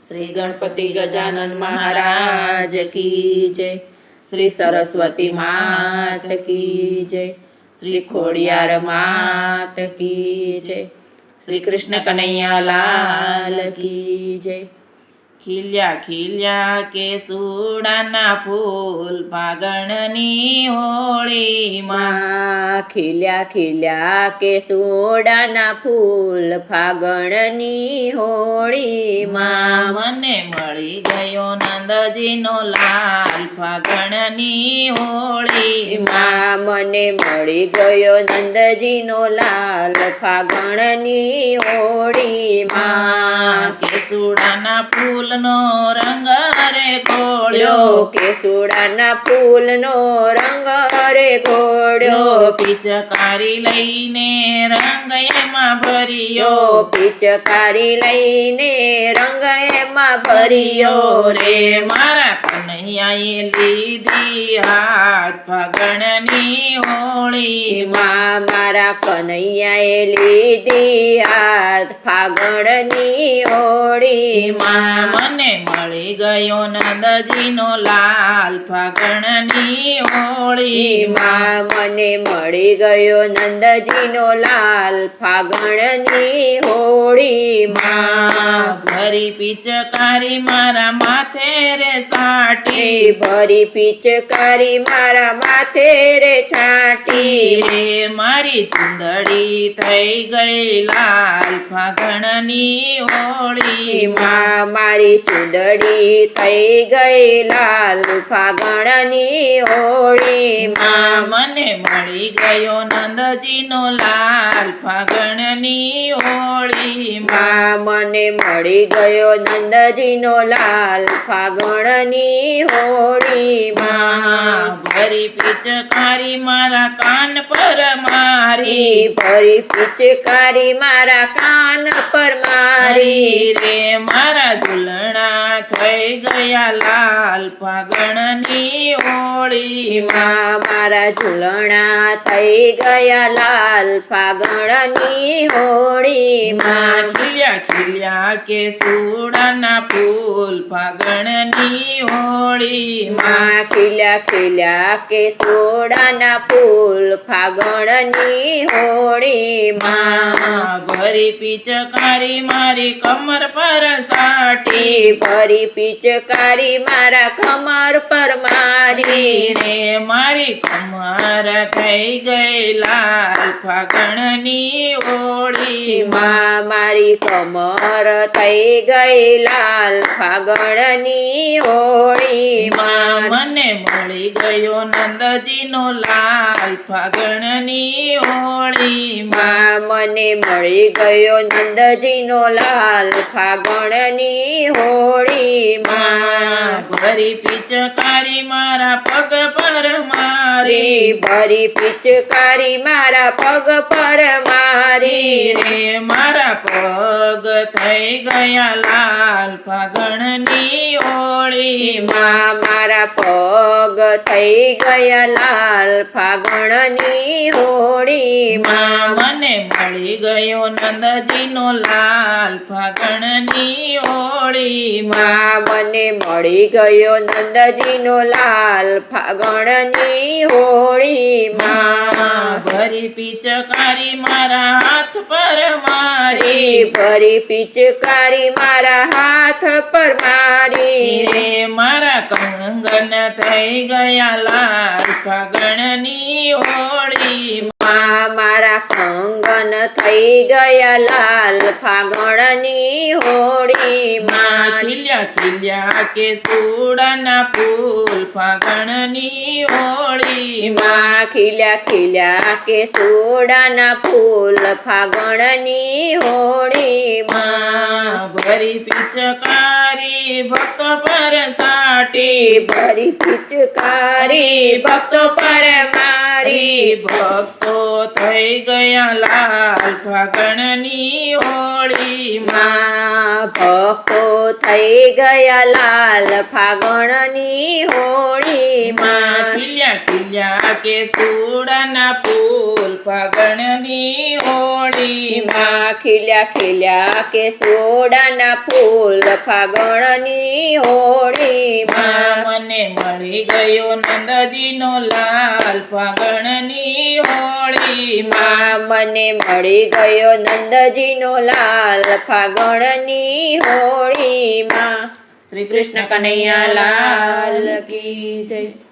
श्री गणपति गजानन महाराज की जय। श्री सरस्वती मात की जय। श्री खोडियार मात की जय। श्री कृष्ण कन्हैया लाल की जय। खिल्या खिल्या केसुडाना फूल फागणनी होळी માં ખીલ્યા ખીલ્યા કેસુડાના ફૂલ ફાગણની હોળીમાં મને મળી ગયો નંદજીનો લાલ ફાગણની હોળીમાં મને મળી ગયો નંદજીનો લાલ ફાગણની હોળીમાં કેસુડાના ફૂલનો રંગ રે ઘોળ્યો કેસુડાના ફૂલનો રંગ રે ઘોળ્યો પિચકારી લઈને રંગ એમાં ભર્યો પિચકારી લઈને રંગ એમાં ભર્યો રે મારા કનૈયાએ લીધી હાથ ફાગણની હોળીમાં મારા કનૈયાએ લીધી હાથ ફાગણની હોળીમાં મને મળી ગયો નંદજીનો લાલ ફાગણની હોળીમાં મને મળી ગયો નંદજીનો લાલ ફાગણની હોળીમાં ભરી પિચકારી મારા માથે રે સાટી ભરી પિચકારી મારા માથે રે છાટી રે મારી ચુંદડી થઈ ગઈ લાલ ફાગણની હોળીમાં મારી ચુંદડી થઈ ગઈ લાલ ફાગણની હોળીમાં મને મળી ગયો નંદજીનો લાલ ફાગણની હોળીમાં મને મળી ગયો નંદજીનો લાલ ફાગણની હોળીમાં ભરી પિચકારી મારા કાન પર મારી ભરી પિચકારી મારા કાન પર મારી રે મારા ઝૂલણા થઈ ગયા લાલ ફાગણની હોળીમાં મારા ઝૂલણા થઈ ગયા લાલ ફાગણની હોળીમાં ખીલ્યા ખીલ્યા કેસુડાના ફૂલ ફાગણની હોળીમાં ખીલ્યા ખીલ્યા કેસુડાના ફૂલ ફાગણની હોળીમાં ભરી પિચકારી મારી કમર પર સાટી ભરી પિચકારી મારા કમર પર મારી રે મારી કમર થઈ ગઈ લાલ ફાગણની હોળીમાં મારી કમર થઈ ગઈ લાલ ફાગણની હોળીમાં મને મળી ગયો નંદજીનો લાલ ફાગણની હોળીમાં મને મળી ગયો નંદજીનો લાલ ફાગણની હોળીમાં ભરી પિચકારી મારા પગ પર મારી ભરી પિચકારી મારા પગ પર મારી રે મારા પગ થઈ ગયા લાલ ફાગણની હોળીમાં મારા પગ થઈ ગયા લાલ ફાગણની હોળીમાં મને મળી ગયો નંદજીનો લાલ ફાગણની હોળીમાં મને મળી ગયો નંદજીનો લાલ ફાગણની હોળીમાં ભરી પિચકારી મારા હાથ પર મારી ભરી પિચકારી મારા હાથ પર મારી રે મારા કંગન થઈ ગયા લાલ ફાગણની હોળીમાં મારા કંગન થઈ ગયા લાલ ફાગણની હોળીમાં ખીલ્યા ખીલ્યા કેસુડાના ફૂલ ફાગણની હોળીમાં ખીલ્યા ખીલ્યા કેસુડાના ફૂલ ફાગણની હોળીમાં ભરી પિચકારી ભક્તો પર સાટી ભરી પિચકારી ભક્તો પર મારી ભક્તો થઈ ગયા લાલ ફાગણની હોળીમાં ભક્તો થઈ ગયા લાલ ફાગણની હોળીમાં ખીલ્યા ખીલ્યા કેસુડાના ફૂલ ફાગણની હોળી હોળીમાં માં ખીલ્યા ખીલ્યા કેસુડાના ફૂલ ફાગણની હોળીમાં મને મળી ગયો નંદજીનો લાલ ફાગણની હોળીમાં મને મળી ગયો નંદજીનો લાલ ફાગણની હોળીમાં શ્રી કૃષ્ણ કનૈયા લાલ કી જય.